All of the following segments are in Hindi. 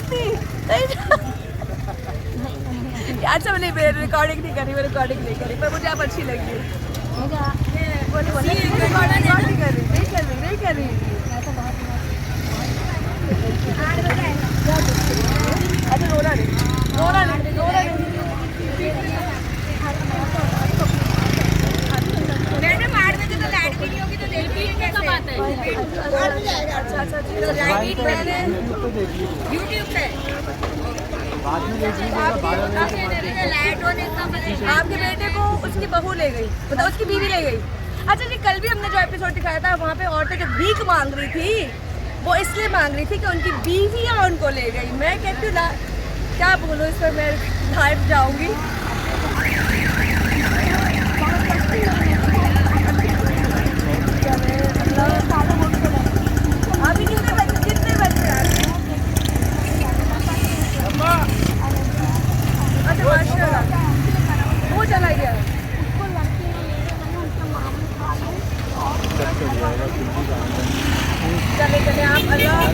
सकती, अच्छा मैं रिकॉर्डिंग नहीं करी, मैं रिकॉर्डिंग नहीं करी, पर मुझे आप अच्छी लगी। नहीं कर रही। अच्छा रोना नहीं। मैडम 8 बजे तो लाइट भी नहीं होगी तो देखिए कैसा बात है। अच्छा तो लाइट मैंने यूट्यूब पे लाइट होने का आपके बेटे को उसकी बहू ले गई, मतलब उसकी बीवी ले गई। अच्छा जी, कल भी हमने जो एपिसोड दिखाया था वहाँ पे औरतें जब भीख मांग रही थी, वो इसलिए मांग रही थी कि उनकी बीवियाँ उनको ले गई। मैं कहती हूँ क्या बोलूँ इस पर, मैं लाइव जाऊँगी। अभी कितने बजे अच्छा माशाल्लाह वो चला गया। चले आप,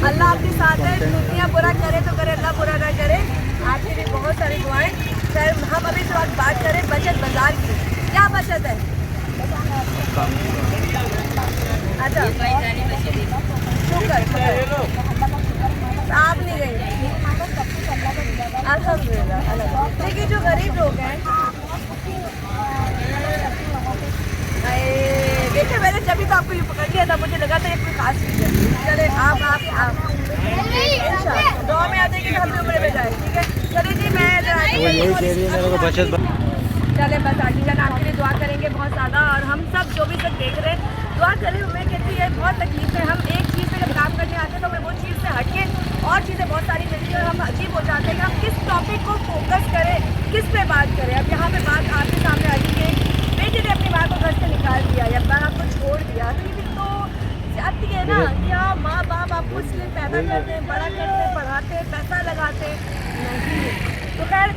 अल्लाह आपके साथ है। दुनिया बुरा करे तो करे, अल्लाह बुरा ना करे। आपके लिए बहुत सारी दुआएं। सर हम अभी इस वक्त बात करें बचत बाजार की। क्या बचत है? अच्छा शुक्र आप नहीं गई, अल्हम्दुलिल्लाह। लेकिन जो गरीब लोग हैं, देखिए मैंने जब भी तो आपको ये पकड़ लिया था, मुझे लगा था ये कोई खास चीज़ है। चले आप दुआ में आते कि हम उम्र में जाए, ठीक है। चलिए जी मैं चले बस आंटी जान आपके लिए दुआ करेंगे बहुत ज़्यादा। और हम सब जो भी सब देख रहे हैं दुआ करें। मैं कहती है बहुत तकलीफ है, हम एक चीज़ पे जब काम करने आते हैं तो हमें वो चीज़ से हटके और चीज़ें बहुत सारी मिलती हैं और हम अजीब हो जाते हैं कि हम किस टॉपिक को फोकस करें, किस पे बात करें। अब यहाँ पे बात आपके सामने आ गई है, बेटे ने अपनी माँ को घर से निकाल दिया या माँ आपको छोड़ दिया, तो ये भी तो जाती है ना। क्या माँ बाप आपको इसलिए पैदा करते हैं, बड़ा करते हैं, पढ़ाते हैं, पैसा लगाते नहीं। तो खैर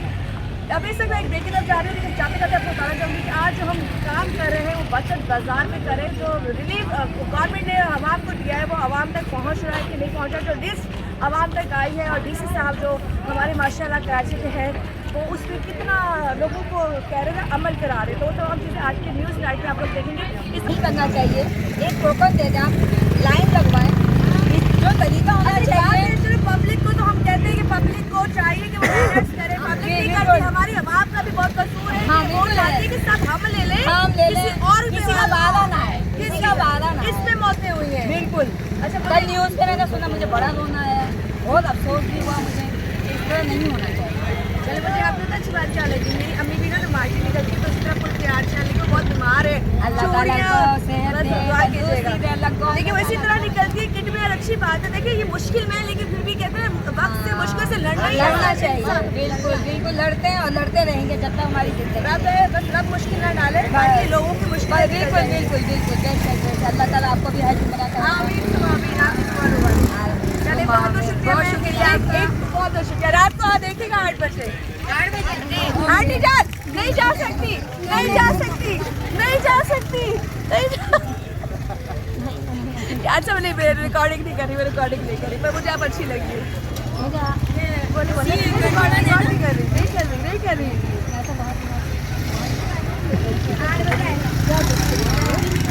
अभी से मैं एक ब्रेक की तरफ जा रही हूँ, लेकिन जाते जाते आपको बताना चाहूँगी कि आज जो हम काम कर रहे हैं वो बचत बाजार में करें। जो रिलीफ गवर्नमेंट ने आवाम को दिया है वो आवाम तक पहुँच रहा है कि नहीं पहुँचा। जो लिस्ट आवाम तक आई है और डीसी साहब जो हमारे माशाल्लाह कराची के हैं, वो उस पर कितना लोगों को कह रहे हैं अमल करा रहे। तो हम चीज़ें आज के न्यूज़ नाइट में आप लोग देखेंगे। इसलिए करना चाहिए, एक टोकन दे दें, लाइन लगवाएं, जो तरीका होना चाहिए। पब्लिक को तो हम कहते हैं कि पब्लिक को चाहिए कि वो अवेयरनेस करे। पब्लिक नहीं करती, हमारी आवाम का भी बहुत कसूर है। हाँ, वोट डालने के साथ हम ले लें, किसी और किसी का वादा ना है, किसी का वादा ना है। इसमें मौतें हुई हैं बिल्कुल। अच्छा कल न्यूज़ पे मैंने सुना, मुझे बड़ा रोना आया, बहुत अफसोस भी हुआ मुझे। इस तरह नहीं होना चाहिए। चलो मुझे आपने तो अच्छी बात क्या लगी। मेरी अम्मी भी ना मार्केट निकलती तो उस तरह फुल तैयार चल, लेकिन बहुत बीमार है। लेकिन वो इसी तरह निकलती है, किट में और अच्छी बात है। देखिए ये मुश्किल में है, लेकिन फिर भी कहते हैं वक्त से मुश्किल से लड़ना चाहिए। बिल्कुल बिल्कुल लड़ते हैं और लड़ते रहेंगे जब तक हमारी जिंदगी रब है, बस रब मुश्किल ना डाले, बाकी लोगों की मुश्किल। बिल्कुल बिल्कुल बिल्कुल अल्लाह ताला आपको भी हज उम्रा कराए। चलिए बहुत बहुत शुक्रिया, बहुत बहुत शुक्रिया। रात को देखिएगा 8 बजे। आंटी जान नहीं जा सकती, नहीं जा सकती, नहीं जा सकती, नहीं जा। अच्छा मैंने रिकॉर्डिंग नहीं करी, मैं रिकॉर्डिंग नहीं करी, पर मुझे आप अच्छी लगी। नहीं कर रही।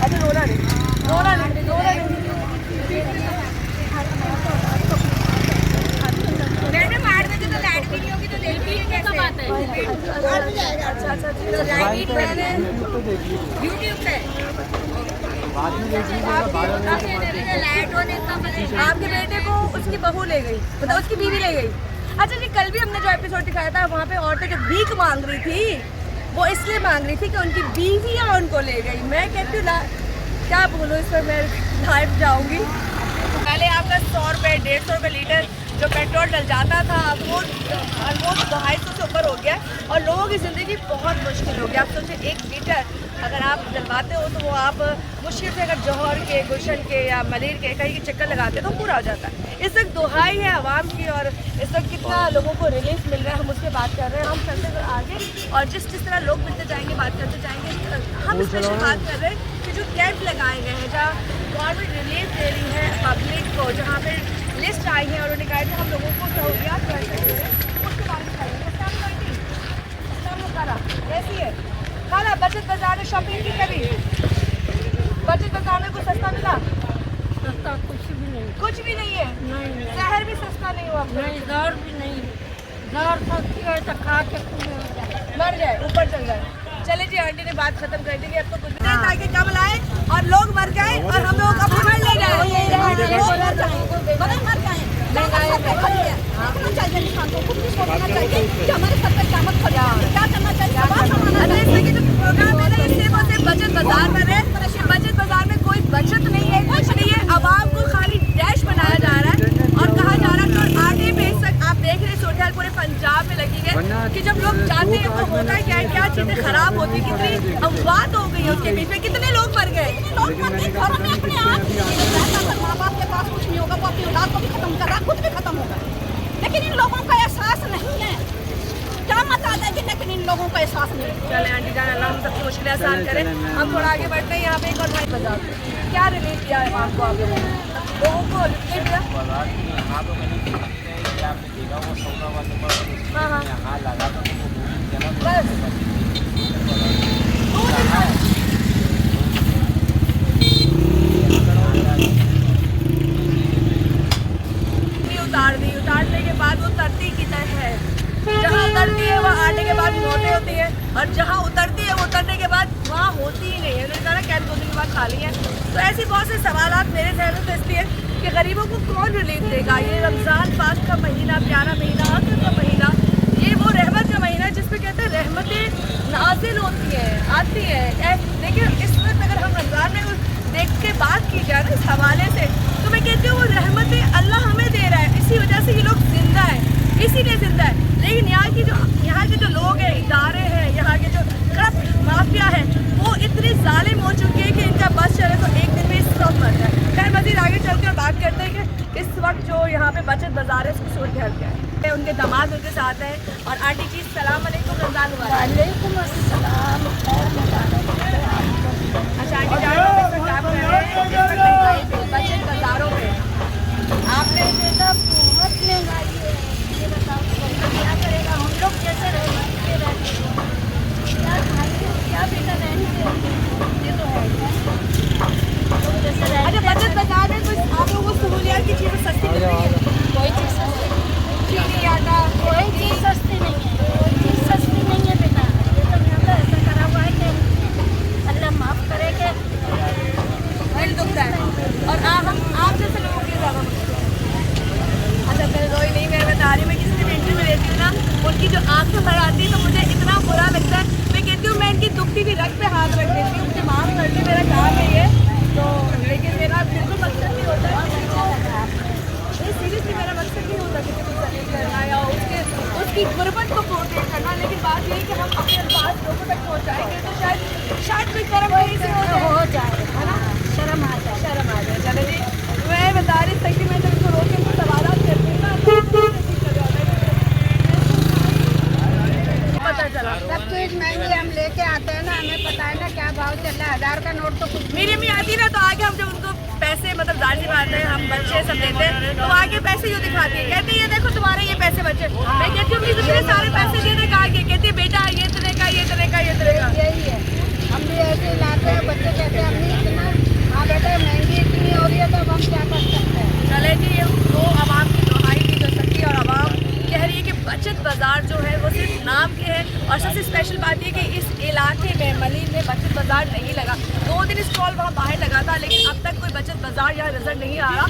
अच्छा रोना नहीं। मैडम 8 बजे तो लाइट भी नहीं होगी तो देखिए कैसा बात है। अच्छा तो लाइट मैंने यूट्यूब पे लाइट होने का आपके बेटे को उसकी बहू ले गई, मतलब उसकी बीवी ले गई। अच्छा जी, कल भी हमने जो एपिसोड दिखाया था वहाँ पे औरतें जब भीख मांग रही थी, वो इसलिए मांग रही थी कि उनकी बीवियाँ उनको ले गई। मैं कहती हूँ क्या बोलूँ इस पर, मैं लाइव जाऊँगी। पहले आपका 100 रुपये 150 रुपये लीटर जो पेट्रोल डल जाता था वो ऑलमोस्ट 250 से ऊपर हो गया और लोगों की ज़िंदगी बहुत मुश्किल हो गया। आप सोचिए 1 लीटर अगर आप डलवाते हो तो वो आप मुश्किल से अगर जौहर के, गुलशन के या मलिर के कहीं के चक्कर लगाते तो पूरा हो जाता है। इस वक्त दुहाई है आवाम की और इस वक्त कितना लोगों को रिलीफ मिल रहा है, हम उससे बात कर रहे हैं। हम चलते हुए आगे और जिस तरह लोग मिलते जाएंगे, बात करते जाएंगे। हम स्पेशल बात कर रहे हैं कि जो कैंप लगाए गए हैं जहाँ गवर्नमेंट रिलीफ दे रही है पब्लिक को, जहाँ पे लिस्ट गेस्ट आए हैं और उन्होंने कहा कि हम लोगों को सहूलियात कैसे दें उसके बारे में बताइए। कैसी है खाला? बचत बाजार में शॉपिंग की कभी? बचत बाजार में कुछ सस्ता मिला? सस्ता कुछ भी नहीं। कुछ भी नहीं है? नहीं शहर भी सस्ता नहीं हुआ? नहीं, दर भी नहीं। दर सस्ती है तो खा के पूरे हो जाए, मर जाए, ऊपर चल जाए। चले जी, आंटी ने बात खत्म कर दी कि अब तो कुछ भी नहीं ताकि कम लाए और लोग मर जाए और हम लोग अपने घर ले जाए। प्रोग्राम है ना, इससे वो सिर्फ बचत बाजार में रहे। बचत बाजार में कोई बचत नहीं है, कुछ नहीं है। आवाम को खाली डैश बनाया जा रहा है और कहा जा रहा है तो आगे बेच सक। आप देख रहे सूरत पूरे पंजाब में लगी है कि जब लोग जाते हैं तो होता है क्या चीजें खराब होती, कितनी अमवात हो गई है उसके बीच में, कितने लोग मर गए। घरों में अपने आप माँ बाप के पास कुछ नहीं होगा, वो अपनी औलाद को भी खत्म कर रहा है, खुद भी खत्म होगा। लेकिन इन लोगों का एहसास नहीं है। क्या मत आ जाएगी, लेकिन इन लोगों का एहसास नहीं है। चले आंटी जान, अल्लाह हम सबकी मुश्किलें आसान करें। हम थोड़ा आगे बढ़ते हैं। यहाँ पे एक और भाई बाजार क्या रिलीफ दिया है आपको? आप लोगों को रिलीफ दिया? हाँ हाँ बस उतारने के बाद वो उतरती की तरह है। जहाँ उतरती है वहाँ आने के बाद मोटे होती है और जहाँ उतरती है वो उतरने के बाद वहाँ होती ही नहीं है। उन्होंने कहा कैद 2 दिन के बाद खाली है। तो ऐसी बहुत से सवालात मेरे जहन में तो इसलिए कि गरीबों को कौन रिलीफ देगा। ये रमज़ान पाक का महीना, प्यारा महीना, आखिर का महीना, ये वो रहमत का महीना जिसमें कहते हैं रहमतें नाजिल होती हैं, आती हैं। लेकिन इस वक्त अगर हम रमज़ान में देख के बात की जाए ना इस हवाले से, तो मैं कहती हूँ वो रहमतें अल्लाह हमें दे रहा है। इसी वजह से ये लोग जिंदा है, इसीलिए जिंदा है। लेकिन यहाँ के जो लोग हैं, इदारे हैं, यहाँ के जो करप्ट माफिया है, वो इतने जालिम हो चुके हैं कि इनका बस चले तो एक दिन में सब मर जाए। खैर मज़ीद आगे चलकर बात करते हैं कि इस वक्त जो यहाँ पे बचत बाजार है उसकी सूरत हाल क्या है। उनके दामाद उनके साथ हैं और आंटी जी सलाम अलैकुम, रमज़ान मुबारक। वालेकुम अस्सलाम। अच्छा आंटी जान, काम कर रहे हैं बचत बाजारों में। आपने बेटा बहुत महंगाई है, ये बताओ क्या करेगा? हम लोग कैसे रहते क्या खाएंगे, क्या बेटा रहेंगे? ये तो है लोग जैसे रह। अच्छा बचत बाजार में कुछ आप लोगों को सहूलियात की चीज़ें सस्ती मिल रही है? कोई चीज़ सस्ती नहीं, चीनी, आटा, कोई चीज़ सस्ती नहीं है, कोई चीज़ सस्ती नहीं है बेटा। ये तो यहाँ पे ऐसा करा हुआ है कि अल्लाह माफ़ करे कि दिल दुखता है और आप जैसे लोगों की ज़्यादा मुश्किल है। अच्छा मैं रोई नहीं, मैं बता रही, मैं किसी भी इंटरव्यू में रहती हूँ ना, उनकी जो आंखें भर आती है तो मुझे इतना बुरा लगता है। मैं कहती हूँ मैं इनकी दुखती हुई रग पे हाथ रख देती हूँ, मुझे माफ़ कर दी, मेरा काम है ये तो। लेकिन मेरा बिल्कुल मकसद नहीं होता ये, सीरियसली मेरा मकसद नहीं होता किसी को सलील करना या उसकी गुर्बत को प्रोटेक्ट करना। लेकिन बात यही कि हम अपने अल्फाज लोगों तक पहुँचाएंगे तो शायद कोई कर्म कहीं से हो जाए, है ना? शर्म आ जाए। चलो जी, मैं बता रही थी मैं जब इसको रोक के सवाल करती हूँ ना पता चला। सब चीज़ महंगी हम लेके आते हैं ना, हमें पता है ना क्या भाव चल रहा है। 1000 का नोट तो कुछ मेरी अम्मी आती ना तो आगे हम जब उनको पैसे मतलब जाली मारते हैं, हम बच्चे सब देते हैं तो आगे पैसे यूँ दिखाती है, कहती है ये देखो तुम्हारे ये पैसे बचे। मैं कहती हूँ दूसरे सारे पैसे देने का आगे, कहती है बेटा ये इतने का, ये इतने का, ये इतने का। यही है, हम भी ऐसे लाते हैं। बच्चे कहते हैं अम्मी इतना, हाँ बेटा महंगी इतनी हो रही है तो अब हम क्या कर सकते हैं। चले जी, वो आवाम की दुहाई की जो सकती है और आवाम कह रही है कि बचत बाजार जो है वो सिर्फ नाम के है। और सबसे स्पेशल बात ये कि इस इलाके में मलीन में बचत बाजार नहीं लगा। 2 दिन स्टॉल वहाँ बाहर लगा था, लेकिन अब तक कोई बचत बाजार यहाँ नजर नहीं आ रहा।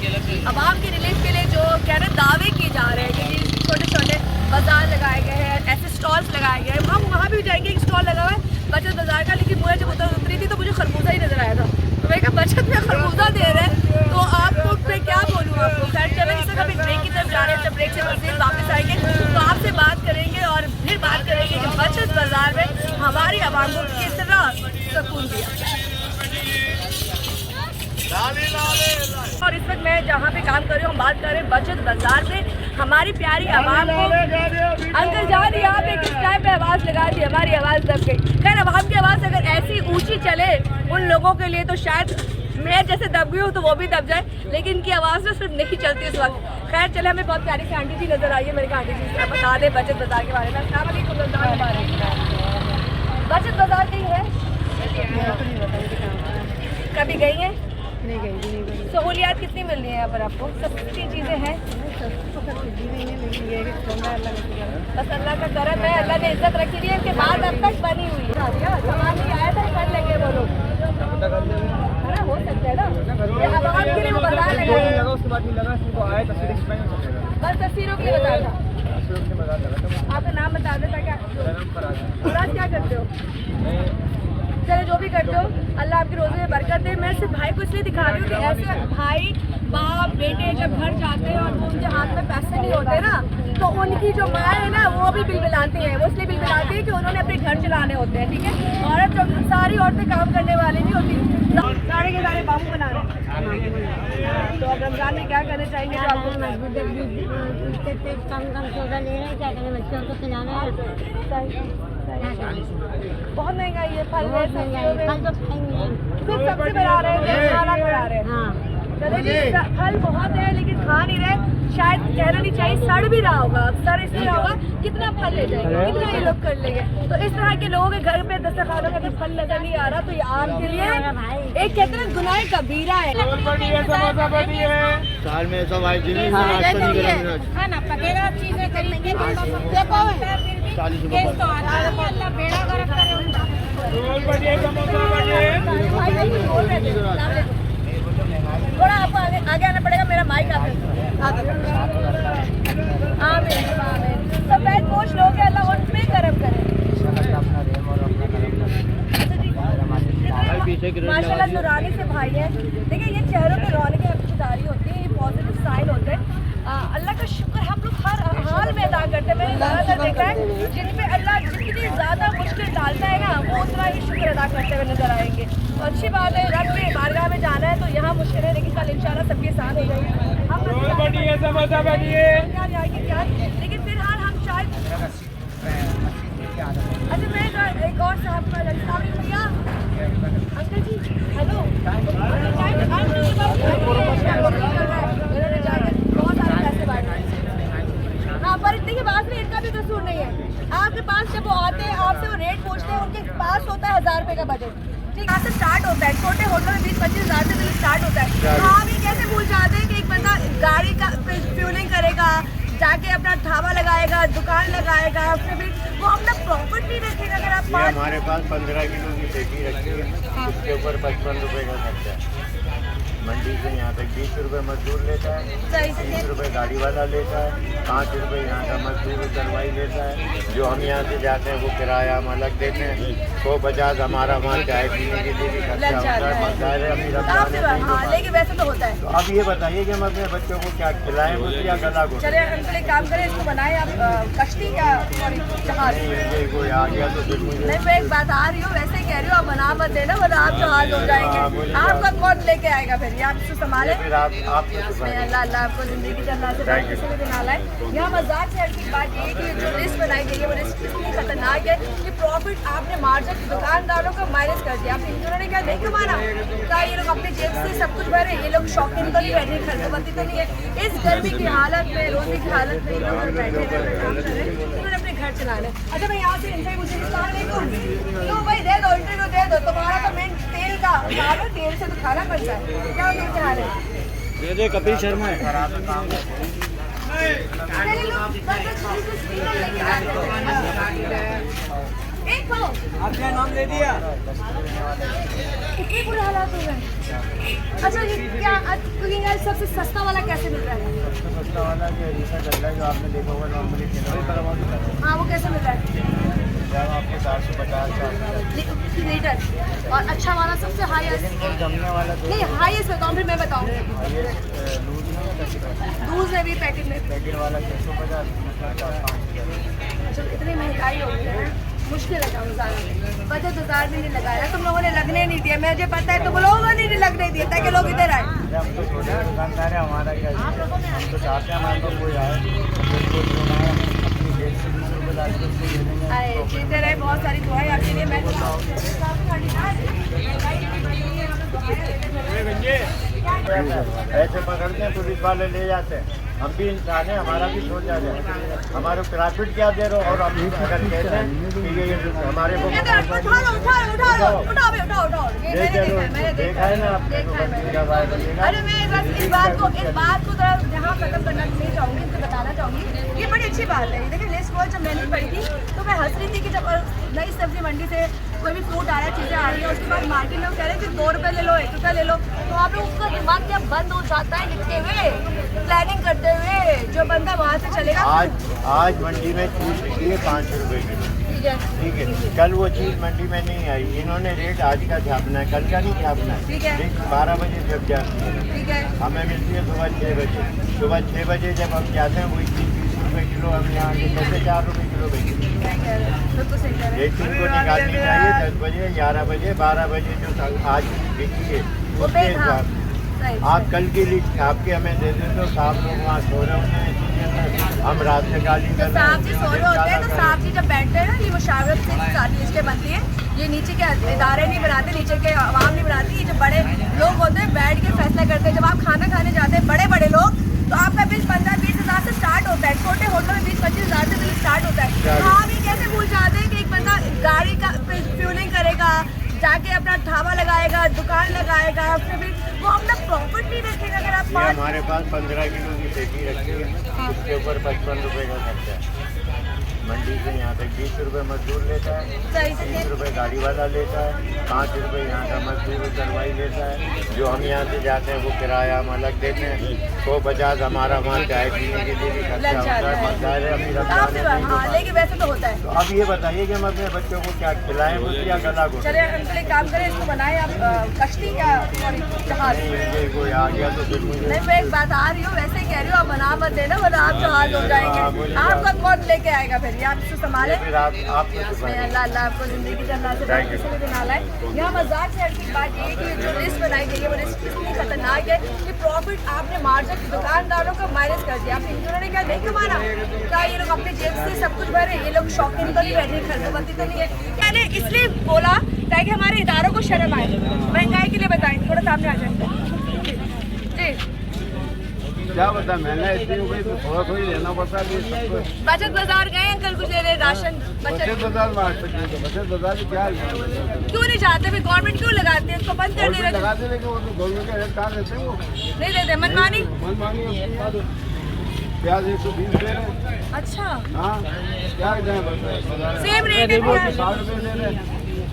आवाम की रिलीफ के लिए जो कह रहे दावे किए जा रहे हैं कि छोटे छोटे बाजार लगाए गए हैं, ऐसे स्टॉल्स लगाए गए हैं। हम वहाँ भी जाएंगे, एक स्टॉल लगा हुआ है बचत बाजार का, लेकिन मुझे जब उतरी थी तो मुझे खरबूजा ही नजर आया था। तो मैं कहा बचत में खरबूजा दे रहे हैं तो आपको मैं क्या बोलूँ आपको। खैर चलो, इस वक्त अभी ब्रेक की तरफ जा रहे हैं, जब ब्रेक से मज़ीद वापस आएंगे तो आपसे बात करेंगे और फिर बात करेंगे कि बचत बाजार में हमारी आवाम को कितना सुकून दिया। और इस वक्त मैं जहाँ पे काम कर रही हूँ, हम बात कर रहे हैं बचत बाजार में हमारी प्यारी आवाम को। अंकल जान यहाँ पे किस टाइम पे आवाज़ लगा दी, हमारी आवाज़ दब गई। खैर आवाम की आवाज़ अगर ऐसी ऊंची चले उन लोगों के लिए तो शायद मैं जैसे दब गई हूँ तो वो भी दब जाए, लेकिन इनकी आवाज़ ना सिर्फ नहीं चलती इस वक्त। खैर चले, हमें बहुत प्यारी सी आंटी जी नजर आई है। मेरे आंटी जी से बता दे बचत बाजार के बारे में। अस्सलाम वालेकुम, रमजान मुबारक। बचत बाजार कहीं है? कभी गई हैं? नहीं गई। सहूलियात कितनी मिल रही है यहाँ पर आपको? सस्ती चीज़ें हैं? बस अल्लाह का करम है, अल्लाह ने इज्जत रखी हुई है, इसके बाद अब तक बनी हुई है। सामान नहीं आया था, कर लेंगे वो लोग, है ना? हो सकता है ना, ये आवाम के लिए वो बाजार लगाएंगे। बस तस्वीरों के लिए बता था। आपका नाम बता देता क्या? मुराद, क्या करते हो? चलो जो भी करते हो, अल्लाह आपकी रोज़े में बरकत दे। मैं सिर्फ भाई को इसलिए दिखा रही हूँ कि ऐसे भाई बाप बेटे जब घर जाते हैं और वो उनके हाथ में पैसे नहीं होते ना, तो उनकी जो माँ है ना वो भी बिल बिलाती हैं। वो इसलिए बिल बिलाती है कि उन्होंने अपने घर चलाने होते हैं, ठीक है? औरत जब सारी औरतें काम करने वाली नहीं होती, सारे के सारे बाबू बना रहे हैं। तो अब रमजान में क्या करना चाहेंगे जो आपको? कम सौदा ले रहे हैं, क्या करें, बच्चों को खिलाना है। बहुत महंगाई है, फल है, सब्जियों में फल तो खाएंगे। सिर्फ सब्जी बना रहे हैं, खाना बना रहे हैं। हाँ, चले जी, फल बहुत है लेकिन खा नहीं रहे। शायद कहना नहीं चाहिए, सड़ भी रहा होगा। अक्सर इसलिए होगा कितना फल ले जाएंगे, कितना ये लोग कर लेंगे। तो इस तरह के लोगों के घर पे दस्तरखानों में अगर फल नजर नहीं आ रहा तो ये आम के लिए एक कहते हैं गुनाह कबीरा है। साल में सब आए दिन खाना पकेगा, चीजें खरीदेंगे, थोड़ा आपको आगे आना पड़ेगा, मेरा माइक सब बैठ पोछ लोग हैं, अल्लाह उन पे करम करे। माशाल्लाह नूरानी से भाई है। देखिए ये चेहरों पे रौनकें खुशहाली होती है, ये पॉजिटिव साइन होते हैं। अल्लाह का शुक्र हम लोग हर हाल में अदा करते हैं। मैंने ज़्यादातर देखा है जिन पे अल्लाह जितनी ज़्यादा मुश्किल डालता है ना, वो उतना ही शुक्र अदा करते हुए नजर आएंगे। तो अच्छी बात है, रब के बारगाह में जाना है तो यहाँ मुश्किल है, लेकिन कल इंशाल्लाह सबके साथ हो जाएगी। लेकिन फिलहाल हम शायद अच्छा मैं एक और साहब का भैया अंकल जी हेलो, बहुत सारे पैसे बांटे। हाँ, पर इतने की बात में इनका भी कसूर नहीं है। आपके पास जब वो आते हैं आपसे वो रेट पूछते हैं, उनके पास होता है 1000 रुपये का बजट, ठीक है? से स्टार्ट होता है, छोटे होटल में 20-25 हज़ार से स्टार्ट होता है। तो आप ये कैसे भूल जाते हैं कि एक बंदा गाड़ी का फ्यूलिंग करेगा, जाके अपना ढाबा लगाएगा, दुकान लगाएगा, फिर भी वो अपना प्रॉफिट नहीं रखेगा। अगर आप हमारे पास 15 किलो की पेटी रखी है, उसके ऊपर 55 रुपये का खर्चा है। मंडी से यहाँ तक 20 रुपये मजदूर लेता है, 30 रुपये गाड़ी वाला लेता है, 5 रुपये यहाँ का मजदूर उतरवाई लेता है। जो हम यहाँ से जाते हैं वो किराया हम अलग देते हैं। 150 हमारा माल चाय पीने के लिए भी खर्चा होता है। हाँ, लेकिन वैसे तो होता है। तो अब ये बताइए कि हम अपने बच्चों को क्या खिलाएं, मुझे या गला को? चले हम एक काम करें, इसको बनाए आप कश्ती या जहाज। कोई आ गया तो फिर मुझे नहीं, मैं एक बात आ रही हूँ, वैसे ही कह रही हूँ, आप बना मत देना वरना आप जहाज हो जाएंगे। आपका कौन लेके आएगा फिर? आप इसको संभाले। आप अल्लाह अल्लाह आपको जिंदगी से अल्लाह से किसी भी दिन आला है। यहाँ मजाक से हटकी बात ये है कि जो लिस्ट बनाई गई है वो लिस्ट इतनी खतरनाक है कि प्रॉफिट आपने मार्जिन दुकानदारों को माइनस कर दिया। आप इन्होंने क्या नहीं कमाना, क्या ये लोग अपनी जेब से सब कुछ भरे? ये लोग शौकीन तो नहीं बैठे, खर्चपति तो नहीं है। इस गर्मी की हालत में, रोजी की हालत में इन्होंने बैठे इन्होंने अपने घर चलाने। अच्छा मैं यहाँ से इनसे मुझे तो भाई दे दो, इंटरव्यू दे दो, तुम्हारा तो मेन तेल का डालो, तेल से तो खाना पड़ता है। क्या उनके हाल है? दे कपिल शर्मा है। एक पाओ आपका नाम ले दिया। इतने बुरे हालात हो गए। अच्छा ये क्या कुकिंग ऑयल सबसे सस्ता वाला कैसे मिल रहा है? सस्ता वाला जो हरीसा चल रहा है, जो आपने देखा होगा नॉर्मली हाँ, वो कैसे मिल रहा है? आपके 450 लीटर। और अच्छा वाला सबसे हाईएस्ट जमने वाला नहीं, हाईएस्ट बताऊँ फिर मैं बताऊँ। दूध में भी पैकेट में पैकेट वाला 650। अच्छा इतनी महंगाई हो गई है, मुश्किल है काम ज़्यादा। बजट 1000 भी नहीं लगाया, तुम लोगों ने लगने नहीं दिया। मुझे पता है तुम लोगों ने नहीं लगने दिया ताकि लोग इधर आए। हम तो छोटे दुकानदार है, हमारा क्या है? हम तो चाहते हैं हमारे पास कोई आए, जीते रहे। बहुत सारी दुआएं आपके लिए। मैं ऐसे पकड़ते हैं पुलिस वाले ले जाते हैं। हम भी इंसान हैं, हमारा भी सोचा जाए। हमारे प्रॉफिट क्या दे रहे हो और हम अगर कहते हैं कि ये हमारे को उठा लो मैंने देखा है ना आपने अरे मैं बस इस बात को जरा यहाँ खत्म करना नहीं चाहूँगी, इनको बताना चाहूँगी। ये बड़ी अच्छी बात है। देखिए लिस्ट को जब मैंने पढ़ी थी तो मैं हंस रही थी कि जब नई सब्जी मंडी से कोई भी फूड आ रहा है, चीज़ें आ रही है, उसके बाद मार्केट में कह रहे हैं कि 2 रुपये ले लो, 1 रुपया ले लो, तो आप लोग उसका दिमाग क्या बंद हो जाता है लिखते हुए, प्लानिंग करते हुए। जो बंदा वहाँ से चलेगा आज मंडी में चीज बिकी है 5 रुपए की। ठीक है, कल वो चीज़ मंडी में नहीं आई। इन्होंने रेट आज का छापना है, कल का नहीं छापना है। ठीक है। 12 बजे जब जाती है, ठीक है, हमें मिलती है सुबह 6 बजे। सुबह 6 बजे जब हम जाते हैं वही 30-20 रुपए किलो हम यहाँ के कैसे 4 रुपए किलो बेचते हैं। बिल्कुल सही कह रहे हैं। रेट को निकालनी चाहिए 10 बजे, 11 बजे, 12 बजे जो आज बिकी है वो उसके हाँ, हिसाब सही। आप कल की लिस्ट छाप के हमें दे देते हो। साहब लोग वहाँ सो रहे होते हैं, हम रात से गाली तो कर रहे साहब जी सो रहे होते हैं, तो साहब जी जब बैठते हैं ना, ये मुशावरत से सारी लिस्टें बनती है। ये नीचे के इदारे नहीं बनाते, नीचे के आवाम नहीं बनाती, ये जो बड़े लोग होते हैं बैठ के फैसला करते हैं। जब आप खाना खाने जाते हैं बड़े बड़े लोग, तो आपका बिल 15-20 हज़ार से स्टार्ट होता है। छोटे होटल में 20-25 हज़ार से बिल स्टार्ट होता है। तो आप ये कैसे भूल जाते हैं कि एक बंदा गाड़ी का फ्यूलिंग करेगा, जाके अपना ढाबा लगाएगा, दुकान लगाएगा, फिर भी वो अपना प्रॉफिट नहीं रखेगा। अगर आप ये हमारे पास 15 किलो की पेटी रखी है, उसके ऊपर 55 रुपए का खर्चा है। मंडी से यहाँ तक 20 रुपए मजदूर लेता है, सही से 30 रुपए गाड़ी वाला लेता है, 5 रुपए यहाँ का मजदूर उतरवाई लेता है। जो हम यहाँ से जाते हैं वो किराया हम अलग देते हैं। 150 हमारा वहाँ चाय पीने के लिए भी खर्चा होता है। मसाले अभी रमजान है। हाँ, लेकिन वैसे तो होता है। तो अब ये बताइए कि हम अपने बच्चों को क्या खिलाएं या गला को? चले अंकल एक काम करें, इसको बनाए आप कश्ती या सॉरी जहाज। नहीं, कोई आ गया तो फिर मुझे नहीं, मैं एक बात आ रही हूँ, वैसे ही कह रही हूँ, आप बना मत देना वरना आप जहाज हो जाएंगे। आपका कौन लेके आएगा फिर? ये आप इसको संभाले। फिर आप अल्लाह अल्लाह आपको जिंदगी के अल्लाह से किसी भी दिन आला है। यहाँ मजाक से हटके बात ये है कि जो लिस्ट बनाई गई है वो लिस्ट इतनी खतरनाक है कि प्रॉफिट आपने मार्जिन दुकानदारों का माइनस कर दिया। आप इन्होंने क्या नहीं कमाना? क्या ये लोग अपने जेब से सब कुछ भरे? ये लोग शौकीन तो नहीं बैठे, खर्चोबंदी तो नहीं है। मैंने इसलिए बोला ताकि हमारे इदारों को शर्म आए। महंगाई के लिए बताएं, थोड़ा सामने आ जाए जी। क्या बता, महंगा इतनी हो गई तो थोड़ा थोड़ी लेना पड़ता है। बचत बाजार गए अंकल कुछ ले रहे राशन बचत बाजार में आज तक नहीं, तो बचत बाजार में क्या है? क्यों नहीं जाते? फिर गवर्नमेंट क्यों लगाते हैं? इसको बंद कर दे रहे लगाते लेकिन वो तो गवर्नमेंट का रेट कहाँ देते हैं? वो नहीं देते, मनमानी। प्याज 120 दे रहे हैं। अच्छा, हाँ, क्या दें बस सेम रेट है प्याज। 60 रुपये दे रहे हैं,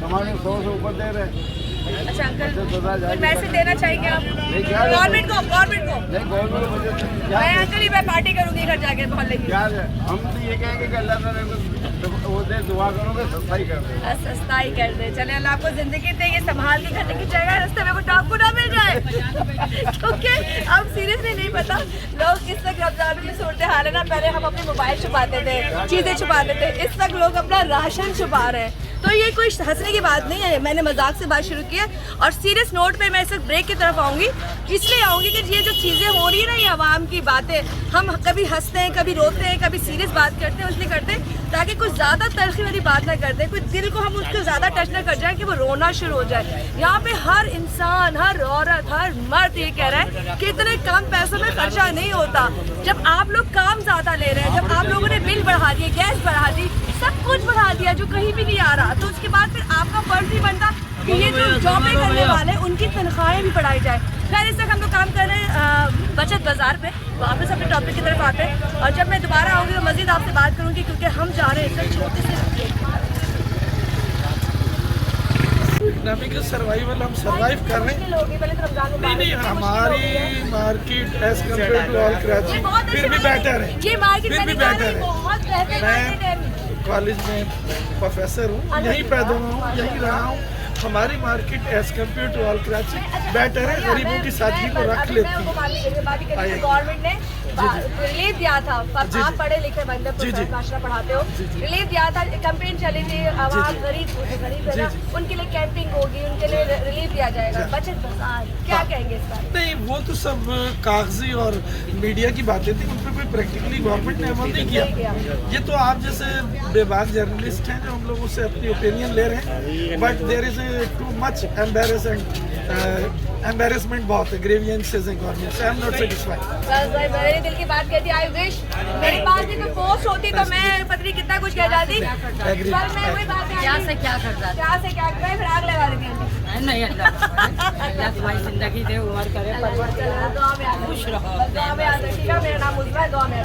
टमाटर 100 से ऊपर दे रहे हैं। अच्छा अंकल, कुछ मैसेज देना चाहेंगे आप क्या गवर्नमेंट को? नहीं, गवर्नमेंट बजट क्या मैं अंकल ही मैं पार्टी करूंगी घर जाके मोहल्ले की। क्या है? हम तो ये कहेंगे कि अल्लाह ताला को वो दे, दुआ करोगे सस्ताई कर दे। सस्ता ही कर दे। चले अल्लाह आपको जिंदगी दे, ये संभाल के करने की जगह रास्ते में वो टापू ना मिल जाए। क्योंकि अब सीरियसली नहीं पता लोग इस वक्त रमजान में सूरत हाल है ना, पहले हम अपने मोबाइल छुपाते थे, चीज़ें छुपाते थे, इस वक्त लोग अपना राशन छुपा रहे हैं। तो ये कोई हंसने की बात नहीं है, मैंने मजाक से बात शुरू की है। और सीरियस नोट पे मैं इस वक्त ब्रेक की तरफ आऊँगी, इसलिए आऊँगी कि ये जो चीज़ें हो रही है ना, ये आवाम की बातें, हम कभी हंसते हैं, कभी रोते हैं, कभी सीरियस बात करते हैं, इसलिए करते हैं ताकि कुछ ज़्यादा तलखी वाली बात ना करते, कुछ दिल को हम उसको ज़्यादा टच ना कर जाए कि वो रोना शुरू हो जाए। यहाँ पे हर इंसान, हर औरत, हर मर्द ये कह रहा है कि इतने कम पैसों में खर्चा नहीं होता। जब आप लोग काम ज़्यादा ले रहे हैं, जब आप लोगों ने बिल बढ़ा दिए, गैस बढ़ा दी, सब कुछ बढ़ा दिया जो कहीं भी नहीं आ रहा, तो उसके बाद फिर आपका फर्ज नहीं बनता कि ये जो जॉबें करने वाले उनकी तनख्वाहें भी बढ़ाई जाए। खैर इस वक्त हम लोग काम कर रहे हैं बचत बाजार पे, वापस अपने टॉपिक की तरफ आते हैं। और जब मैं दोबारा आऊँगी तो मज़ीद आपसे बात करूँगी, क्योंकि हम जा रहे हैं इस छोटे से इकोनॉमिक सर्वाइवल हम सर्वाइव कर रहे हैं। नहीं, हमारी market as compare to all Karachi फिर भी बेटर है, ये मार्केट फिर भी बेटर है। बहुत मैं कॉलेज में प्रोफेसर हूँ, यहीं पैदा हुआ हूँ, यहीं रहा हूँ। हमारी market as compare to all Karachi better है, गरीबों की सादगी को रख लेती है। गवर्नमेंट ने रिलीफ दिया था, आप पढ़े लिखे बंदे माशरा पढ़ाते हो, रिलीफ दिया था, कैंपेन चली थी, आवाम गरीब है ना, उनके लिए कैंपिंग होगी, उनके लिए रिलीफ दिया जाएगा। बचत बाजार क्या कहेंगे इस बारे? नहीं, वो तो सब कागजी और मीडिया की बातें थी, उन पर कोई प्रैक्टिकली गवर्नमेंट ने अमल नहीं किया। ये तो आप जैसे बेबाक जर्नलिस्ट हैं जो हम लोगों से अपनी ओपिनियन ले रहे हैं, but there is too much embarrassing embarrassment बहुत है ग्रेवियंसेस हैं गवर्नमेंट से। I am not satisfied. बस भाई मेरे दिल की बात कहती, आई विश मेरे पास भी कोई पोस्ट होती तो मैं पता नहीं कितना कुछ कह जाती, पर मैं वही बात क्या से क्या कर रहा क्या से क्या कर फिर आग लगा देती हूँ। नहीं अल्लाह तुम्हारी जिंदगी दे, उम्र करे, खुश रहो। मेरा नाम उज्ज्वल, दुआ में है।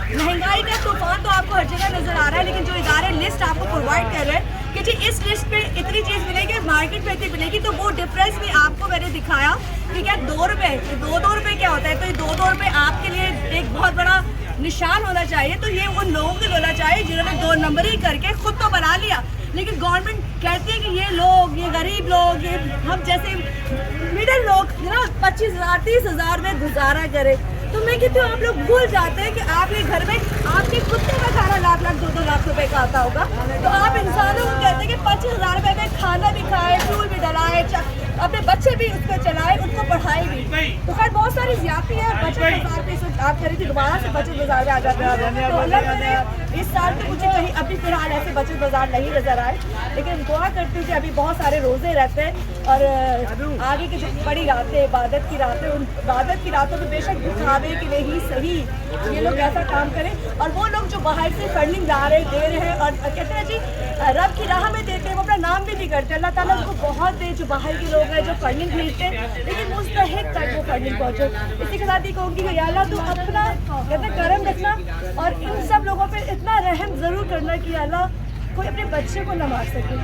महंगाई का तूफान तो आपको हर जगह नजर आ रहा है, लेकिन जो इदारे लिस्ट आपको प्रोवाइड कर रहे हैं कि जी इस लिस्ट पे इतनी चीज़ मिलेगी, मार्केट में इतनी मिलेगी, तो वो डिफरेंस भी आपको मैंने दिखाया कि क्या 2 रुपये, 2 रुपये क्या होता है। तो ये 2 रुपये आपके लिए एक बहुत बड़ा निशान होना चाहिए। तो ये उन लोगों को होना चाहिए जिन्होंने 2 नंबरी करके खुद तो बना लिया, लेकिन गवर्नमेंट कहती है कि ये लोग, ये गरीब लोग, ये हम जैसे मिडिल लोग ना 25,000 30,000 में गुजारा करें। तो मैं कहती हूँ आप लोग भूल जाते हैं कि आपके घर में आपके कुत्ते का खाना लाख 2 लाख रुपए का आता होगा। तो आप इंसानों को कहते हैं कि 25,000 रुपए में खाना भी खाए, फ्यूल भी डलाए, अपने बच्चे भी उस पर चलाए, उनको पढ़ाए भी। तो खैर बहुत सारी ज्यादती है। बचत बाजार पे आप कह रही थी दोबारा से बचत बाजार में आ जाते हैं, तो अल्लाह करे इस साल तो मुझे कहीं अभी फिलहाल ऐसे बचत बाजार नहीं नजर आए, लेकिन दुआ करती हूँ कि अभी बहुत सारे रोजे रहते हैं और आगे की जो बड़ी रातें, इबादत की रातें, उन इबादत की रातों में बेशक दिखावे के लिए ही सही ये लोग ऐसा काम करें। और वो लोग जो बाहर से फंडिंग ला रहे दे रहे हैं और कहते हैं जी रब की राह में देते हैं, वो अपना नाम भी नहीं करते। अल्लाह ताला उनको बहुत दे जो बाहर के लोग हैं जो फंडिंग भेजते हैं, लेकिन मुस्तहिक तक वो फंडिंग पहुँचे। इसी के साथ ही कहूँगी कि या अल्लाह तू अपना कहते करम रखना और इन सब लोगों पर इतना रहम ज़रूर करना कि अल्लाह कोई अपने बच्चे को न मार सके,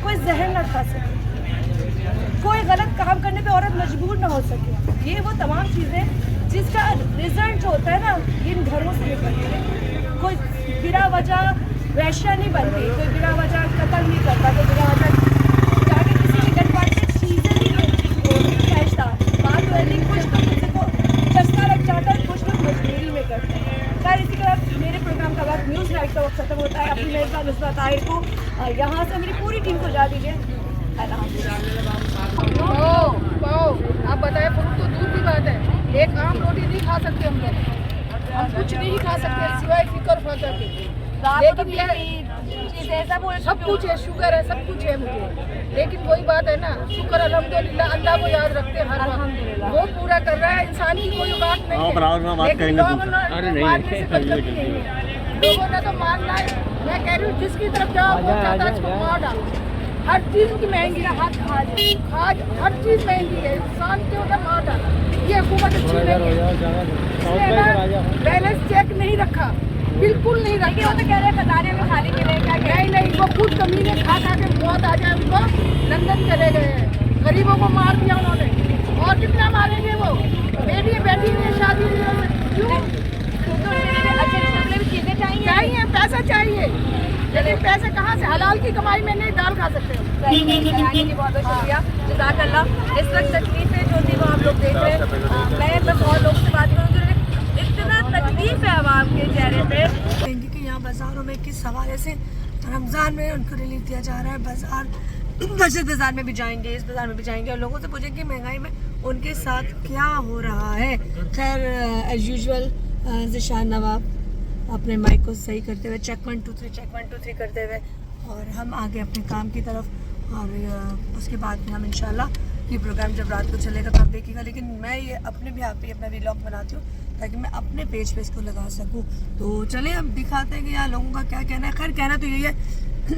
कोई जहर न खा सके, कोई गलत काम करने पे औरत मजबूर ना हो सके। ये वो तमाम चीज़ें जिसका रिजल्ट होता है ना इन घरों से निकलती है। कोई बिना वजह वैश्या नहीं बनती, कोई बिना वजह कत्ल नहीं करता, कोई बिना वजह जाके किसी की गनपाट से चीज़ें नहीं खींचता। बात तो है कुछ तो किसी को चस्का लग जाता है, कुछ लोग मजबूरी में करते हैं। खैर इसी के बाद मेरे प्रोग्राम का वक्त न्यूज़ नाइट का वक्त खत्म होता है। अपनी मेज़बान नुसरत ताहिर को यहाँ से मेरी पूरी टीम को जा दीजिए। आप बताए फ्रूट तो दूर की बात है, एक आम रोटी नहीं खा सकते हम लोग, हम कुछ नहीं खा सकते सिवाय फिकर फाका के। लेकिन ये सब कुछ है, शुगर है, सब कुछ है मुझे, लेकिन वही बात है ना, शुक्र अल्हम्दुलिल्लाह, अल्लाह को याद रखते हैं हर वक्त, वो पूरा कर रहा है। इंसानी कोई बात नहीं है, लेकिन लोगों ने तो मारना है। मैं कह रही हूँ जिसकी तरफ जाओ वो चाहता है इसको मार डालो। हर चीज़ की महंगी है, खाद हर चीज़ महंगी है, इंसान के ऊपर मार डाला। ये हुकूमत अच्छी नहीं है, बैलेंस चेक नहीं रखा, बिल्कुल नहीं रखा। वो तो कह रहे हैं खजाने में खाने के लिए क्या नहीं, वो खुद कमीने खा के मौत आ जाए उनको, लंदन चले गए हैं, गरीबों को मार दिया उन्होंने। और कितना मारेंगे वो, बेटी बैठी हुई शादी क्यों? अच्छे चीज़ें चाहिए, पैसा चाहिए, लेकिन पैसे कहाँ से? हलाल की कमाई में नहीं, दाल खा सकते हो। बहुत बहुत शुक्रिया, जज़ाकल्लाह। इस वक्त तकलीफें जो थी वो आप लोग देख रहे हैं। मैं बस और लोगों से बात करूँ, इतना तकलीफ है आवाम के चेहरे पे कि यहाँ बाज़ारों में किस हवाले से रमज़ान में उनको रिलीफ दिया जा रहा है। बाज़ार बचत बाज़ार में भी जाएंगे, इस बाज़ार में भी जाएंगे और लोगों से पूछेंगे महंगाई में उनके साथ क्या हो रहा है। खैर एज यूजुअल ज़िशान नवाब अपने माइक को सही करते हुए चेक 1 2 3 करते हुए और हम आगे अपने काम की तरफ। और उसके बाद में हम इंशाल्लाह ये प्रोग्राम जब रात को चलेगा तो आप देखिएगा, लेकिन मैं ये अपने भी आप पे अपना व्लॉग बनाती हूँ ताकि मैं अपने पेज पे इसको लगा सकूँ। तो चलिए हम दिखाते हैं कि यहाँ लोगों का क्या कहना है। खैर कहना तो यही है,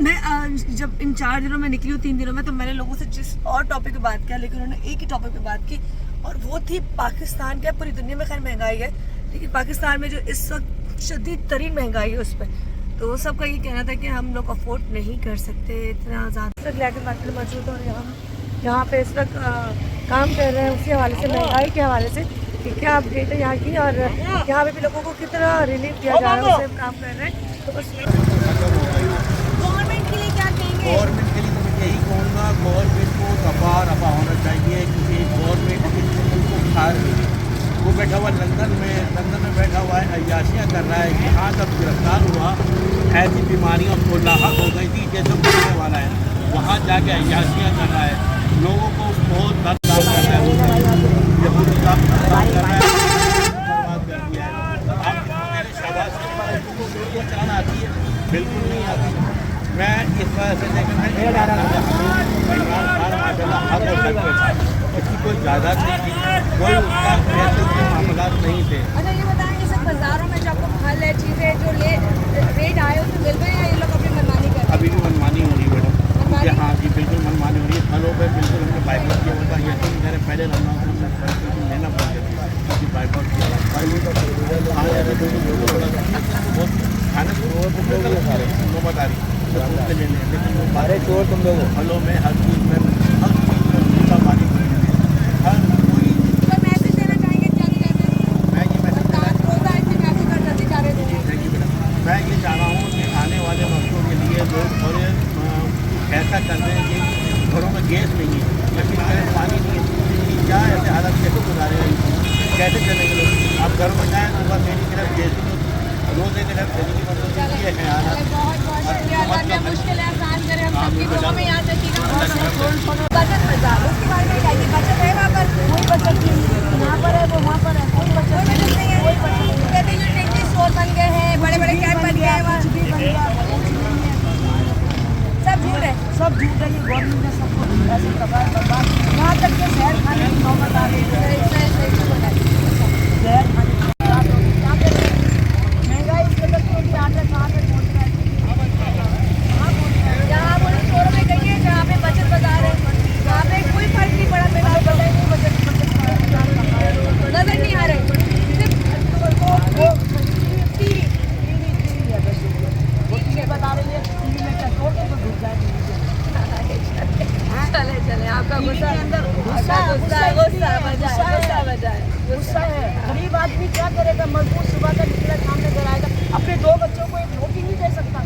मैं जब इन 4 दिनों में निकली हूँ 3 दिनों में, तो मैंने लोगों से जिस और टॉपिक पे बात किया, लेकिन उन्होंने एक ही टॉपिक पे बात की और वो थी पाकिस्तान। क्या पूरी दुनिया में खैर महंगाई है, लेकिन पाकिस्तान में जो इस वक्त शदीद तरीन महंगाई है उस पर, तो सबका ये कहना था कि हम लोग अफोर्ड नहीं कर सकते इतना ज़्यादा। लैके मार्केट में मौजूद और यहाँ पे इस वक्त काम कर रहे हैं उसी हवाले से, महंगाई के हवाले से कि क्या अपडेट है यहाँ की और यहाँ पे भी लोगों को कितना रिलीफ दिया जा रहा है उससे काम कर रहे हैं। तो उस गवर्नमेंट के लिए क्या कहेंगे? गवर्नमेंट के लिए तो मैं यही कहूँगा, गवर्नमेंट को रफा होना चाहिए क्योंकि गवर्नमेंट को खा रही है। वो बैठा हुआ लंदन में बैठा हुआ है, अय्याशियाँ कर रहा है कि हाँ जब गिरफ्तार हुआ ऐसी बीमारियों को लाहक हो गई थी जैसे बोलने वाला है, वहाँ जाके अय्याशियाँ कर रहा है, लोगों को बहुत बर्बाद कर रहा है, यहूदी का बर्बाद कर रहा है, बर्बाद कर दिया है। आप मेरे शाबाश चलाना आती है? बिल्कुल नहीं आती। मैं इस वजह से देखकर मैं से। अच्छा ये बताएंगे सर, बाजारों में जो आपको फल है, चीज़ें जो रेट आए उसमें मिल रहे हैं या ये लोग अपनी मनमानी कर रहे हैं? अभी भी मनमानी हो रही है मैडम जी, हाँ जी बिल्कुल मनमानी हो रही है। फलों पे बिल्कुल हमने बाइकआउट किया होता है, ये तो कह रहे पहले रमजान लेना पड़ गया क्योंकि बाइकआउट किया हाँ यार बहुत खाने को सारे नौबत आ रही लेने, लेकिन वो बारे चोर तुम लोग फलों में हर चीज़ में हर चीज़ में पानी हर कोई तो मैसेज देना चाहेंगे क्या कहते हैं? मैं ये मैसेज रोज़ा ऐसे मैसेज कर देते जा रहे थे। Thank you madam. मैं ये चाह रहा हूँ कि आने वाले वक्तों के लिए लोग थोड़े ऐसा कर दें कि घरों में गैस नहीं है, लेकिन अगर पानी नहीं है, क्या ऐसे हालत कैसे गुजारे कैसे चलेंगे लोग? आप घर में जाएँ तो बस मेरी तरफ गैस रोज़ एक तरफ मतलब ये है हालत। बहुत बहुत शुक्रिया, अल्लाह ने मुश्किलें आसान करे, हम सबकी दुआ में याद रखिएगा। बचत बाजार, उसके बारे में बताइए, बचत है वहाँ पर? कोई बचत नहीं, यहाँ पर है वो वहाँ पर है, कोई बचत नहीं है। कहते हैं जो टेंटी स्टोर बन गए हैं, बड़े बड़े कैंप बन गए हैं, वहाँ भी बन गया, सब झूठ है, सब झूठ है। ये गवर्नमेंट ने सबको ऐसे बर्बाद, यहाँ तक के शहर खाने की नौबत आ रही है। शहर खाने की महंगाई इसके तक तो भी आटे कहाँ तक पहुँच रहा है। जहाँ बोले शोर में गई है, जहाँ पे बचत बाजार है, वहाँ पे कोई फर्क नहीं पड़ा। मेरा पता ही नहीं बचत नजर नहीं आ रहे, सिर्फ बता रही है टीवी में क्या छोड़ के तो घुस जाए। चले चले, आपका गुस्सा गुस्सा है। गरीब आदमी क्या करेगा? मजदूर सुबह का निकला, शाम में घर आएगा, अपने 2 बच्चों को एक रोटी नहीं दे सकता।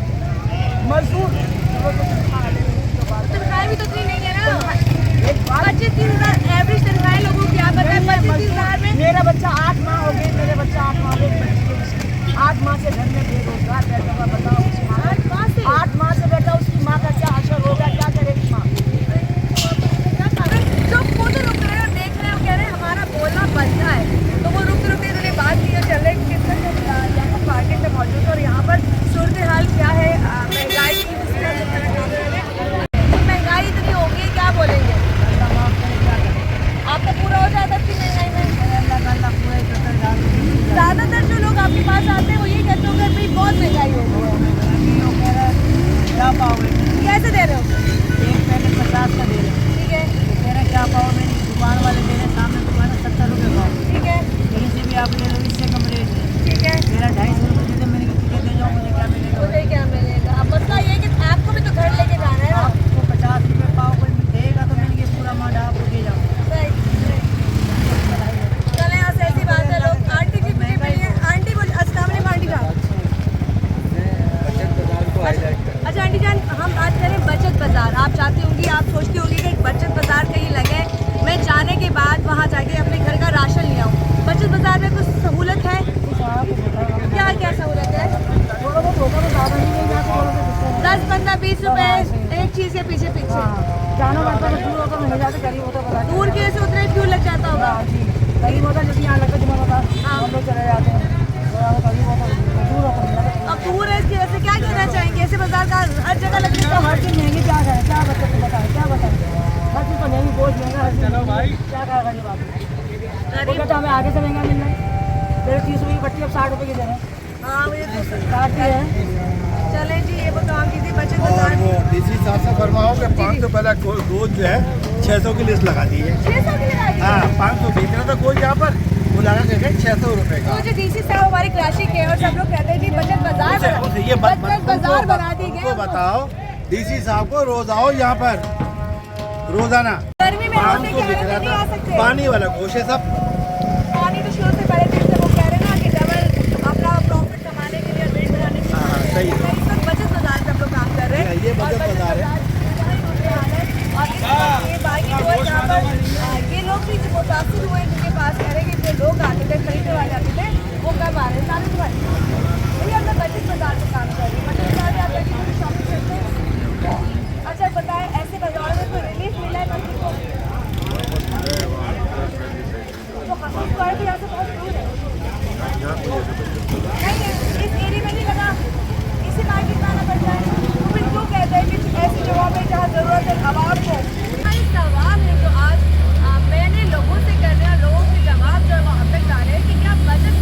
मजदूर तनख्वाहें भी तो इतनी नहीं है ना। 25-30 एवरेज तनख्वाहें लोगों की, आप बताएं 25-30 में। मेरा बच्चा 8 माह हो गए, मेरे बच्चा 8 माह हो गए, 8 माह से घर में बेरोजगार बैठा हुआ। बताओ, 8 माह से बैठा, उसकी माँ का क्या असर होगा? क्या करेगी माँ? जो खुद रुक रहे हैं और देख रहे हैं, कह रहे हैं हमारा बोलना बनता है, तो वो रुक रुक के बात नहीं चल रही। किस मार्केट में मौजूद है और यहाँ पर सूरत हाल क्या है महंगाई की, महंगाई इतनी होगी, क्या बोलेंगे? आपका पूरा हो जाता है महंगाई में? ज़्यादातर जो लोग आपके पास आते हैं वो ये कहते होंगे भाई बहुत महंगाई हो गई। क्या पाओगे? कैसे दे रहे हो? एक पहले 50 का दे रहे हो, ठीक है। मेरा क्या पाओ? मेरी दुकान वाले दे रहे हैं, सामने दुकान है 70 रुपये पाओ, ठीक है। कहीं से भी आप ले लो, इससे कम रेट है, ठीक है। मेरा 250 रुपये दे, मैंने टिकट दे जाओ, मुझे क्या मिलेगा? मुझे क्या मिलेगा? अब मसला ये है कि आपको भी तो घर लेके जाना है ना। आपको 50 रुपये पाओ कोई देगा तो मैंने ये पूरा माडा आपको दे जाओ। चले यहाँ से ऐसी बात है, लोग आंटी जी मिलिए, आंटी बोलिए, अस्सलाम वालेकुम आंटी साहब। अच्छा आंटी जान, हम बात करें बचत बाजार। आप चाहती होंगी, आप सोचती होंगी कि बचत बाजार कहीं लगे, मैं जाने के बाद वहाँ जाके अपने घर का राशन ले आऊँ। बचत बाजार में कुछ सहूलत है? क्या क्या सहूलत है? 10, 15, 20 रुपए एक चीज़ के पीछे पीछे जाना पड़ता है। दूर होता है, जाते गरीब होता है, दूर के से उतने क्यों लग जाता होगा? गरीब होता है जब यहाँ लगता जमा होता, हम लोग चले जाते हैं। अब दूर है, इसकी वजह से क्या कहना चाहेंगे? ऐसे बाजार का हर जगह लगने तो हर चीज़ महंगी क्या है? क्या बच्चे को बताएं, क्या बताएं? हर चीज़ तो महंगी, बहुत महंगा है। चलो भाई, क्या कहा गरीब आदमी? वो तो हमें आगे से महंगा मिलना है। फिर 30 रुपये की पट्टी अब 60 रुपये की दे रहे हैं। हाँ मुझे तो काटती है। चले जी, ये बताओ कीजिए बचत बाजार और इसी हिसाब से फरमाओ कि 500 पहले रोज जो है 600 की लिस्ट लगा दी है। 600 की लगा दी? हाँ 500 बेच रहा था कोई यहाँ पर, वो लगा के गए 600 रुपये का। तो जो डीसी साहब हमारे क्लासिक है और सब लोग कहते हैं जी बचत बाजार बना दी गई। बताओ डीसी साहब को रोज आओ यहाँ पर, रोजाना गर्मी में 500 बिक रहा नहीं आ था। सकते। पानी वाला घोष है सब, पानी तो शुरू से पहले दिन से वो कह रहे हैं ना कि डबल अपना प्रॉफिट कमाने के लिए, रेट बढ़ाने के लिए। हाँ सही है। इस वक्त बचत बाजार पे हम लोग काम कर रहे हैं। ये बचत बाजार है। और ये बाकी लोग यहाँ पर ये लोग भी मुतासिर हुए, जिनके पास कह रहे हैं कि जो लोग आते थे, खरीदने वाले आते थे, वो कब आ रहे हैं? सारे भाई भैया हम लोग बचत बाजार में काम कर रहे हैं। बचत बाजार में आप बैठे शॉपिंग करते हैं। अच्छा बताएं, ऐसे बाजार में कोई रिलीफ मिला है मंदिर को? तो हसीन स्क्वायर भी यहाँ से बहुत दूर है। नहीं इस एरिया में नहीं लगा, इसी मार्केट में आना पड़ता है। तो फिर क्यों कहते हैं कि ऐसी जगह पे जहाँ ज़रूरत है आवाम को? हमारे सवाल है जो आज मैंने लोगों से कर रहे हैं, लोगों के जवाब जो है वो अब तक डाले कि क्या बचत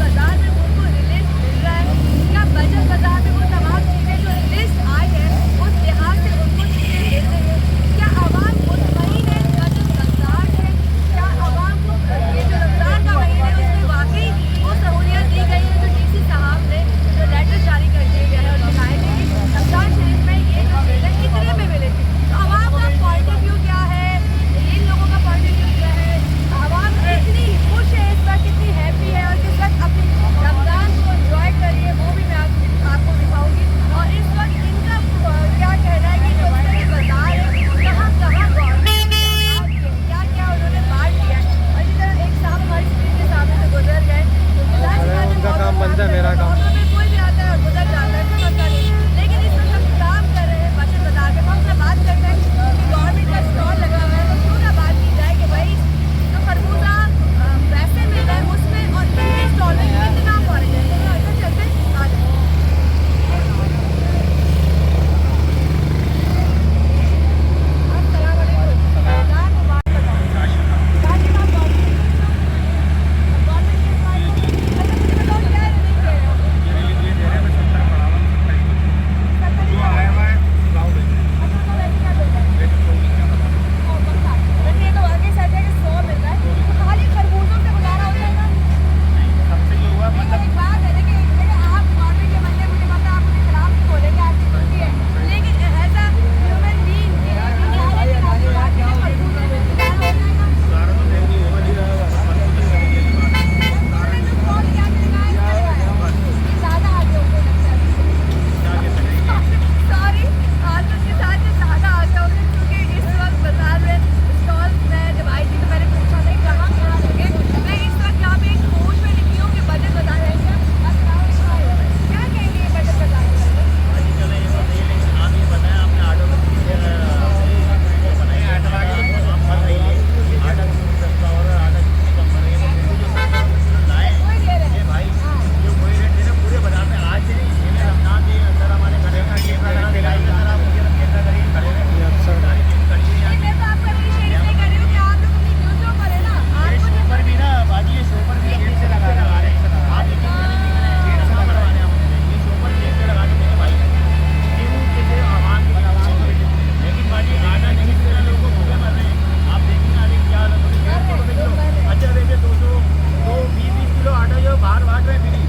बांट रहे हैं फ्री,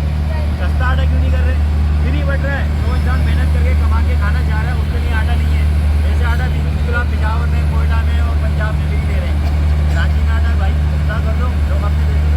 सस्ता आटा क्यों नहीं कर रहे? फ्री बट रहा है। जो इंसान मेहनत करके कमा के खाना चाह रहा है उसके लिए आटा नहीं है। जैसे आटा 20 किलो आप पिशावर में, कोयटा में और पंजाब में फ्री दे रहे हैं। रांची में आटा भाई सस्ता कर दो, लोग अपने देश